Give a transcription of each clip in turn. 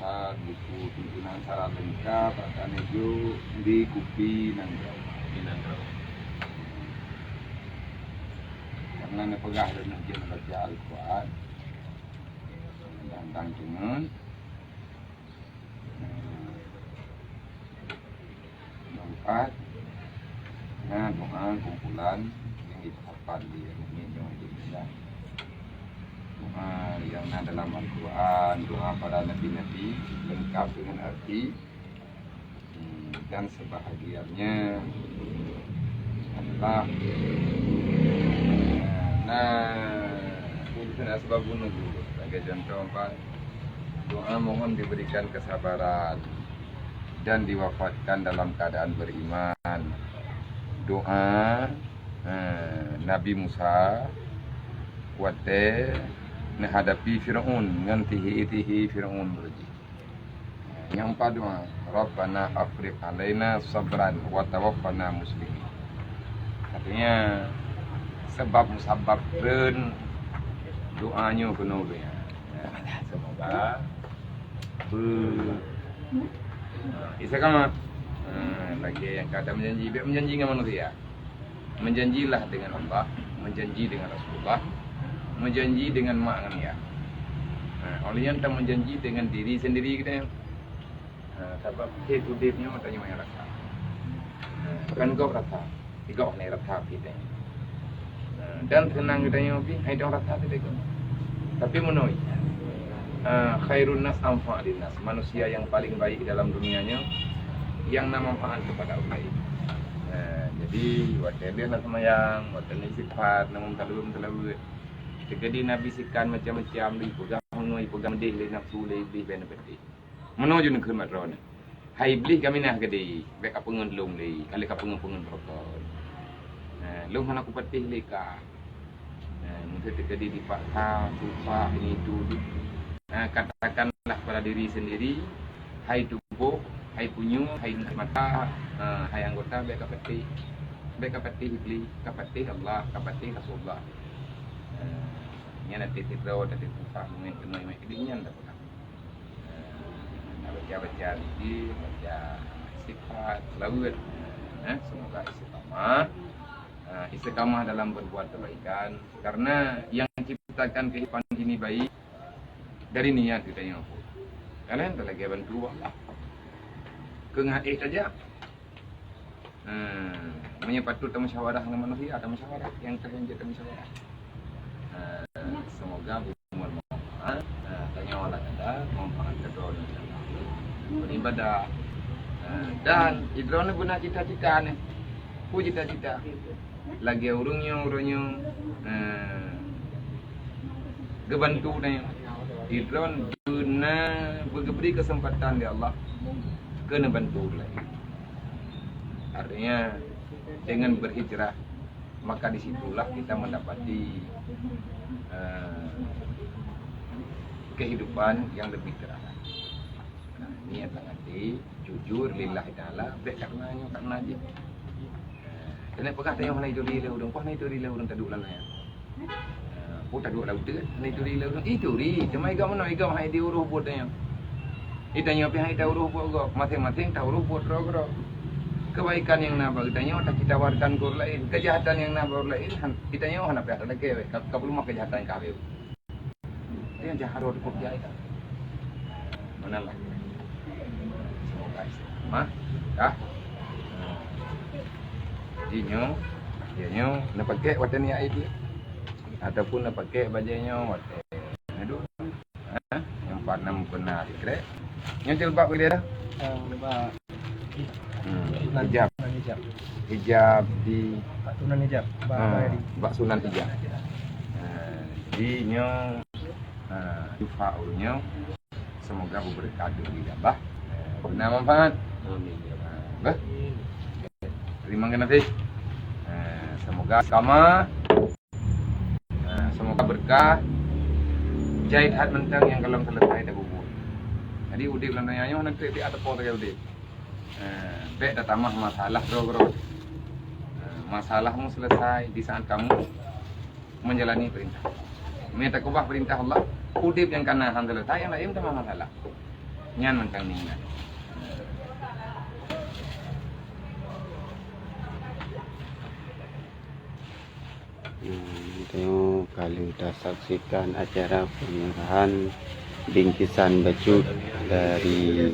Al-Quran buku tuntunan syarat lengkap akan itu di Kupi Nanggau karena nepegah dan ujian baca Al-Quran dan tanggungan empat nah doa kumpulan yang dihafal di ini yang bisa doa yang ada dalam Al-Quran, doa para nabi-nabi lengkap dengan arti dan sebahagiannya adalah ini sebab nunggu sebagai contoh empat doa mohon diberikan kesabaran dan diwafatkan dalam keadaan beriman. Doa Nabi Musa kuate menghadapi Fir'aun ngantihi Fir'aun berji. Yang empat doa Rabbana afriq alaina sabran wa tawaffana muslimin. Artinya sebab musabab dan doanya penuh ya. Semoga Isakamat lagi yang kata menjanji dengan manusia, menjanjilah dengan Allah, menjanji dengan Rasulullah, menjanji dengan mak dengan ya. Olehnya kita menjanji dengan diri sendiri kita. Sebab itu dipnya matanya yang rasa. Kan kau rasa, tiga orang rasa kita. Dan senang kita nyobi, hai dong rasa kita. Tapi menoi. Khairun nas anfa'alin nas, manusia yang paling baik dalam dunianya yang nama manfaat kepada orang lain. Jadi waktu dia nak semayang, waktu ni sifat namun talum. Jadi Nabi sikan macam-macam li pegang ngoi pegang deh le nafsu le iblis benepeti. Menuju nak khmat ron. Hai iblis kami nak gede, bek apa ngendlung le, kali ka pengen rokok. Lu mana aku patih le ka. Mungkin terjadi di fakta, tufa ini itu. Katakanlah pada diri sendiri, hai tubuh, hai punyu, hai mata, hai anggota, baik kapati iblis, kapati Allah, kapati Rasulullah. Ini nanti titrau, nanti tufa, mungkin kenal yang kedinginan tak pernah. Baca ini, baca sifat, lawat. Semoga istiqamah dalam berbuat kebaikan. Karena yang ciptakan kehidupan ini baik dari niat kita yang apa. Kalian tak lagi bantu Allah. Kengaih saja. Menyepatut musyawarah dengan manusia atau musyawarah yang terhenjak musyawarah. Semoga umur manfaat, tanya Allah ada manfaat kedua beribadah dan idrone guna cita-cita ni. Ku cita-cita. Lagi urungnya gebantu ni. Idron guna beri kesempatan ya Allah kena bantu lagi. Artinya dengan berhijrah maka disitulah kita mendapati kehidupan yang lebih terarah. Niat hati jujur lillahi taala karena aja. Dan pegah tanya mana itu dia udang, kau itu dia udang tadu lan ya. Kau tadu laut tu, itu dia udang itu ri, cuma iga mana iga hai dia uruh buat dia. Itanya pi hai dia uruh buat go, masing-masing tahu uruh buat ro. Kebaikan yang nak bagitanya tak kita tawarkan ke orang lain, kejahatan yang nak orang lain kitanya orang nak ada lagi, kau belum makan kejahatan kau. Dia jahat orang kau dia itu. Mana lah? Semoga mah, dah. Dia nak pakai watan ni air dia, ataupun nak pakai bajunya watan. Aduh, yang 46 benar, kira. Yang celbak dia dah. Lebak. Hijab di Sunan hijab. Bak Sunan hijab. Jadi dufaulnya semoga berberkah di dabah. Benar manfaat. Bah. Terima kasih. Semoga sama. Semoga berkah. Jahit hat mentang yang kalau selesai dah bubur. Jadi udip landanya nanti di atas pot udip. Baik dah tamah masalah bro. Masalahmu selesai di saat kamu menjalani perintah. Minta kubah perintah Allah. Udip yang kanan selesai, yang lain tamah masalah. Nyan mentang ningna. Tengok kalau dah saksikan acara penyerahan bingkisan baju dari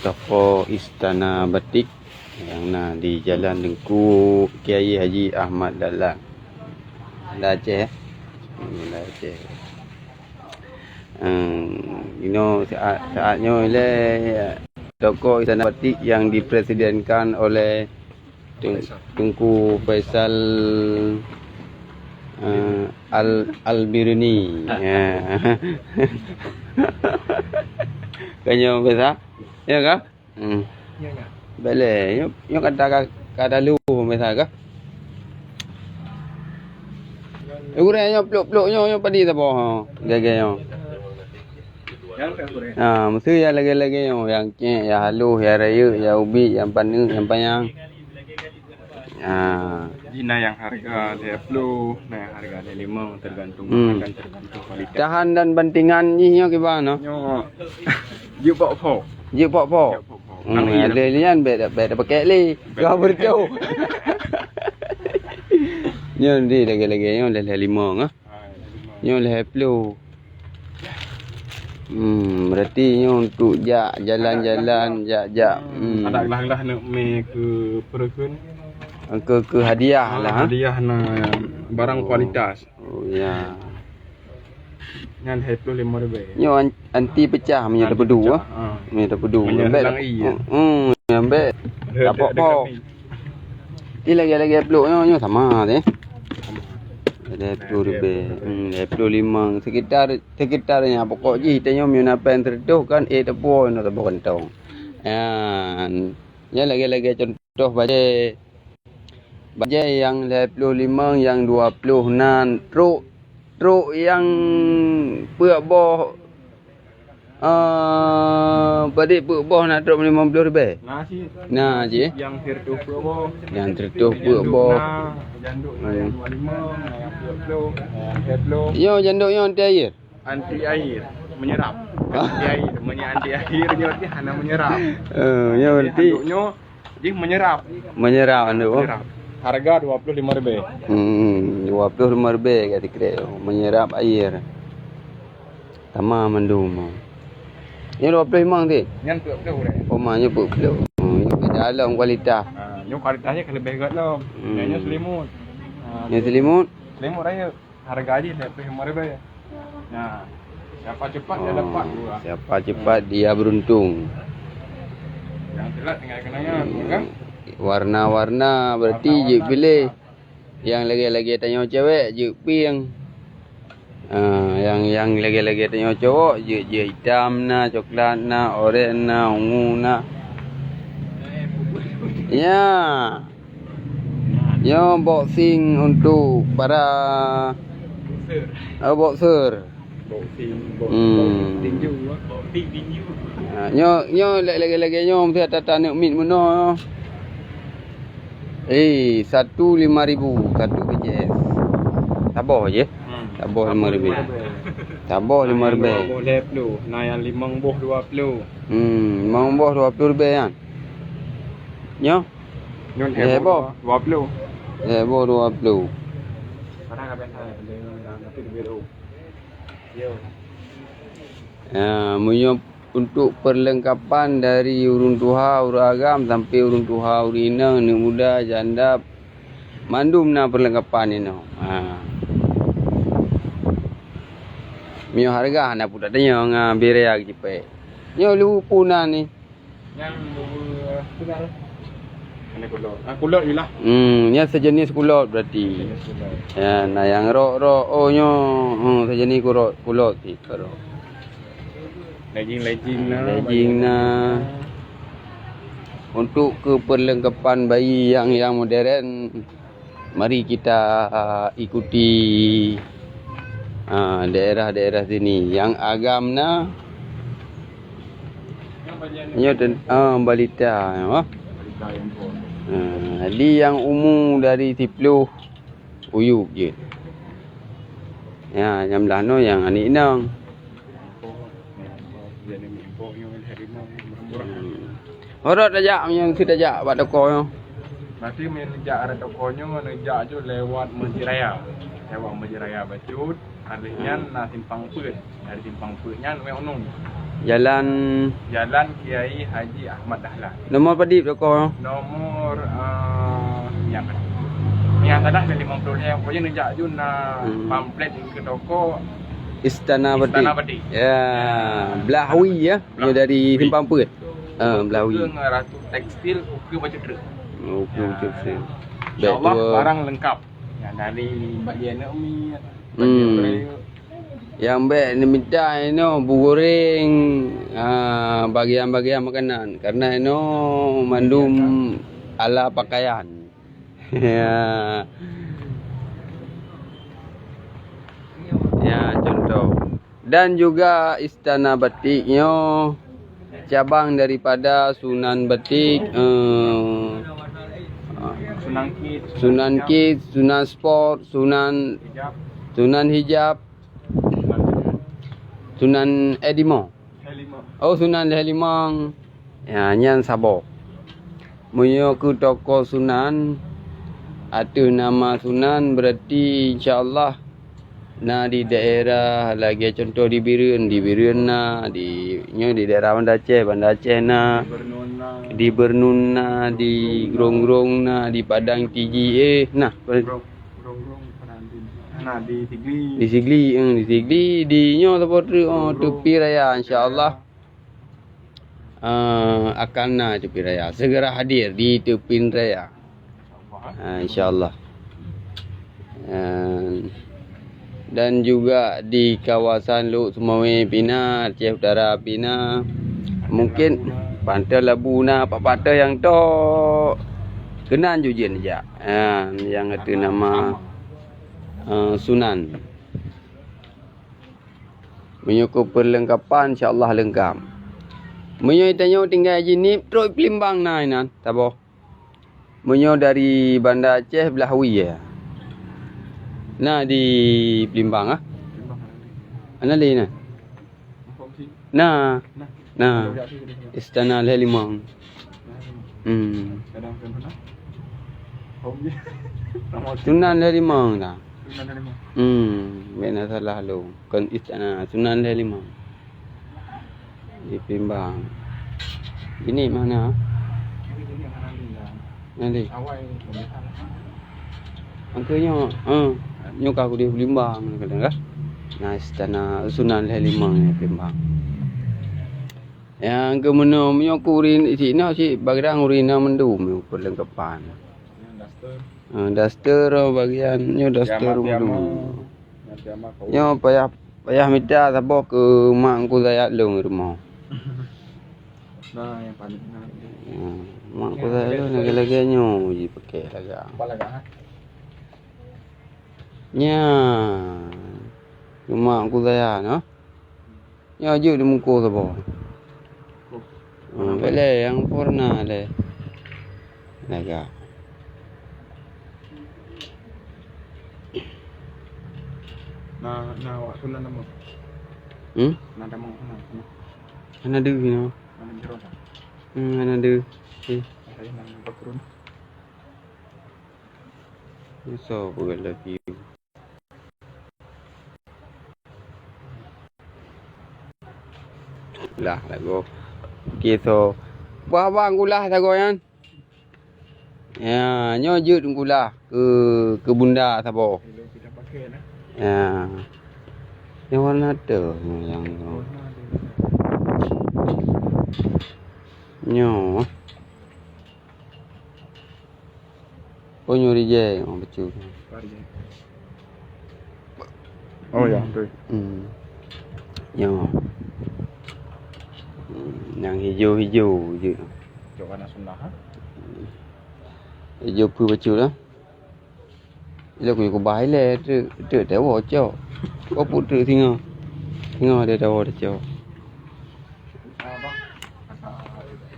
toko Istana Batik yang di Jalan Dengku Kiai Haji Ahmad Dahlan. Aceh. Aceh. Saatnya oleh toko Istana Batik yang dipresidenkan oleh Tunku Faisal Al-Birni. Kanyo besar? Ya kah? Ya ya. Boleh. Yo kata lu besar kah? Urenya peluk-peluknya yo padi apa? Gaganya. Yang ure. Mesti ya lagi-lagi yang cek, yang halus, yang raya, yang ubi, yang panu, yang panjang. Jina yang harga 10, nah yang harga 5 tergantung kualitas. Tahan dan bantingan ni yo gimana? Nyo yu pok. Je pok-pok. Ada lian beda pakai li. Kau berjauh. Nyo di lagi-lagi nyo le 5 ngah. Nyo le 10. Berarti nyo untuk jalan-jalan, jak. Ada lah nak me ke perukun. Ke hadiah lah. Hadiah na barang kualitas. Oh ya. Ngan 25 ribu. Nyo anti pecah punya tepedu ah. Punya tepedu. Ambek. Tapok-pok. Ni lagi peluk nyo sama deh. Ada 10 ribu. 25 sekitarnya pokok je tanya mina pen terduh kan tepo no tepo kentong. Ya lagi contoh bajai yang 25 yang 26 truk yang puak boh pada puak boh nak truk 50 ribu. Nah je. Yang tertuh puak boh. Yang tertuh puak boh. Janduk yang 25, yang 30, Yo janduknya anti air. Anti air menyerap. Anti air, anti airnya dia hanya menyerap. Ya berarti Janduknya dia menyerap. Menyerap anu. Harga 25 ribu. 25 ribu kata kira menyerap air. Sama mendum. Yang 25 nanti. Yang 20 Pomanya puk-puk. Dalam kualitas. Yang kualitasnya lebih gat lah. Yang selimut. Yang selimut? Selimut raya. Harga aja 25 ribu. Nah, siapa cepat dia dapat. Siapa cepat dia beruntung. Yang telat tinggal kenangan, kan? Warna-warna berarti je pilih. Yang lagi-lagi tanya cewek je pink. Yang lagi-lagi tanya cowok je hitam na, coklat na, oranye na, ungu na. Ya. Yo boxing untuk para boxer. Boxing tinju. Boxing tinju. Nyo lagi-lagi nyo mesti ada nak mit mana. 1 5,000 satu BJS. Tabah je. Tabah 5,000. Tabah 5,000. Boleh pelu. Nah yang 5 buah 20. 5 buah 20 ribu kan. Nyo. Nyon heboh 20. Heboh 20. Sekarang apa saya beli nanti biru. Yo. Munyo untuk perlengkapan dari urun tuha, urun agam sampai urun tuha, urun ina, anak muda, janda, mandum na perlengkapan ini. Mio harga nak pun tak tanya dengan berea jipe. Nyo lu puna ni. Yang tunggal. Ini kulot. Kulot ilah. Nya sejenis kulot berarti. Ya, nah yang rok nyo sejenis kulot ti karo. Legging na. Untuk keperlengkapan bayi yang modern, mari kita ikuti daerah-daerah sini. Yang agam na balita. Jadi yang umum dari 10 uyuk je. Ya, yang belano yang anik nang. Horot aja yang kita aja buat toko yo. Berarti menejak ada tokonya menejak je lewat Masjid Raya. Lewat Masjid Raya Bacut, harusnya nak simpang Put. Dari simpang Putnya Nuai Unung. Jalan Kiai Haji Ahmad Dahlan. nomor padip toko yo. Nomor yang salah dari 50 yang pokoknya nejak je nak pamflet ke toko Istana Batik. Istana Batik. Ya, Belahui ya. Yo dari Simpang Put. Belahui. Ke Ratu Tekstil ke Bacut Truk. Okey okey. Baik InsyaAllah tu. barang lengkap. Yang dari bagian Umi, bagian Hmm. Raya. Yang baik ni minta goreng bagian-bagian makanan karena mandum ala pakaian. Ya. Ya contoh. Dan juga Istana Batiknya cabang daripada Sunan Batik Sunan Kid, Sunan Kids, Sunan Sport, Hijab, Sunan Hijab, Sunan Edimo. Helima. Oh Sunan Helimang. Ya nyan Sabok. Munyo ke toko Sunan ada nama Sunan berarti insyaallah na di daerah lagi contoh di Birun na di daerah Banda Aceh na di Bernuna di Grong-grong na di Padang TGA nah Grong Penandin. Nah di Sigli. di Sigli di nyo tepi raya insyaallah akan na tepi raya segera hadir di tepi raya insyaallah. Dan juga di kawasan Luk Sumawe Pina, Aceh Utara Pina. Mungkin Pantai Labuna, Pak Pantai yang tu kenan jujian aja. Yang itu nama Sunan. Menyukup perlengkapan insya-Allah lengkap. Menyo tanya tinggal jenis terus Pelimbang nah inan, tabo. Menyo dari Banda Aceh Belahui ya. Nah di Pelimbang Ana li nah. Nah. Istana Helimang. Kadang pernah. Sunan Helimang dah. Sunan Helima. Bena salah lu. Kan istana Sunan Helimang. Di Pelimbang. Ini mana? Nanti. Awal Angkanya nyuka aku di Pelimbang kadang kan. Nah istana Sunan Helimang ni Pelimbang. Yang kemudian menyokurin sini si bagian urina mendum perlengkapan. Daster bagiannya daster mendum. Nyo payah minta sabo ke mak ku saya long rumah. Nah yang paling menarik. Mak ku saya lu lagi nyo ji pakai lagi. Apa lagi? Nya. Mak ku saya no. Nya je di muka sabo. Boleh yang purna le. Naga. Nah, awak sunan nama. Nada mau sana. Ana ada ni. Mana jero dah. Ana ada. Saya nak berkurun. So, bukan lagi. Lah, lagu. Okey, so. Buah bang gulah tak goyan? Ya, nyo je gulah ke bunda sabo. Kalau kita pakai nah. Ya. Yang warna ada yang nyo. Oh nyuri je, betul. Oh ya, betul. Nyo. Yang hijau-hijau je. Jangan sunnah. Hijau pun betul lah. Bila aku bahai le, tu tahu cok. Kau putri tengok. Tengok dia tahu dia cok.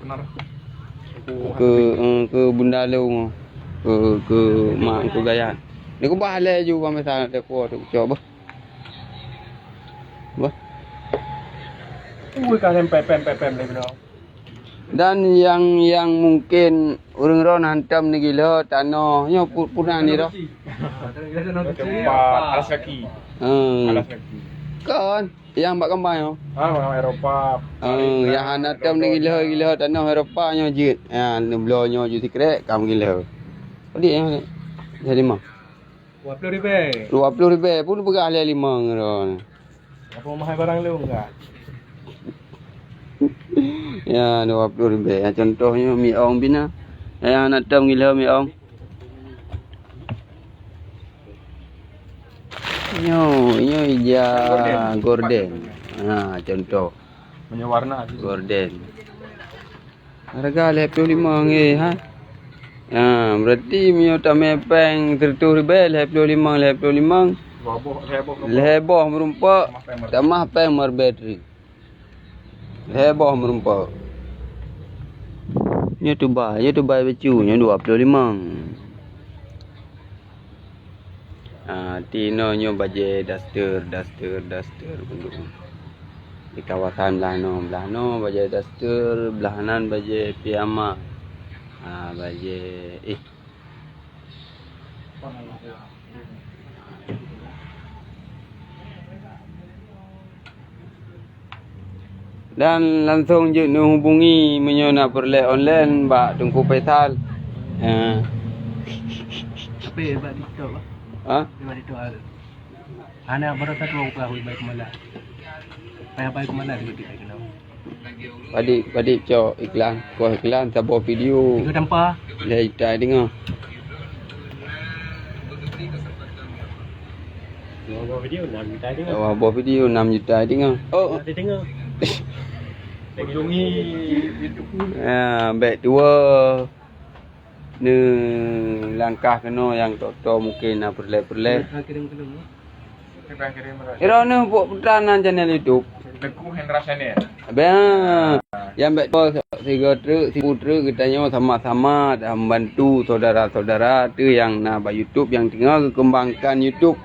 Benar. Ke bunda lu ke mak ku gaya. Dia ku bahai le juga masa dia ku cok bah. Bah. Ui, kalian pem le bro. Dan yang mungkin urang ron hantam ni gila tanahnya puna ni dah. Tempat alas kaki. Alas kaki. Kan yang bak kembang yo. Orang Eropah. Yang hantam ni gila tanah Eropahnya jit. Ni blonyo ju secret kam gila. Pedik yang jadi mah. 20 ribu. 20 ribu pun bergalih 5 ron. Apa mahal barang lu enggak? Ya 20 ribu. Ya, contohnya mi ong bina. Yang hantam gila mi ong. Nyo hijau gorden. Contoh. Punya warna sih. Gorden. Harga 25 nge ha. Berarti mio tamepeng 30 ribu 55. Leboh merumpak. Tamah peng mar bateri. Leboh merumpak. Nya tu bai becu nya 25. Tino nyo baje duster bentuk. Di kawasan Belano baje duster, belahanan baje piyama. Baje dan langsung je hubungi menyona perle online Mbak Tungku Faisal. Tapi Mbak Dito lah. Mbak Dito ada. Anak baru satu orang kau baik mana? Baik mana dia kita kenal. Padik cok iklan, kuah iklan sabo video. Tiga tanpa. Dia itai dengar. Buat video 6 juta dengar. Buat video 6 juta dengar. Oh, Ada dengar. Kunjungi YouTube. baik dua ni langkah kena yang tok mungkin perle. Kirim-kirim. Kirim rasa. Irona buat putaran channel YouTube. Deku Hendra Channel. Abang, yang baik tu 3 truk, 10 truk kita nyawa sama-sama membantu saudara-saudara tu yang nak buat YouTube yang tengah kembangkan YouTube.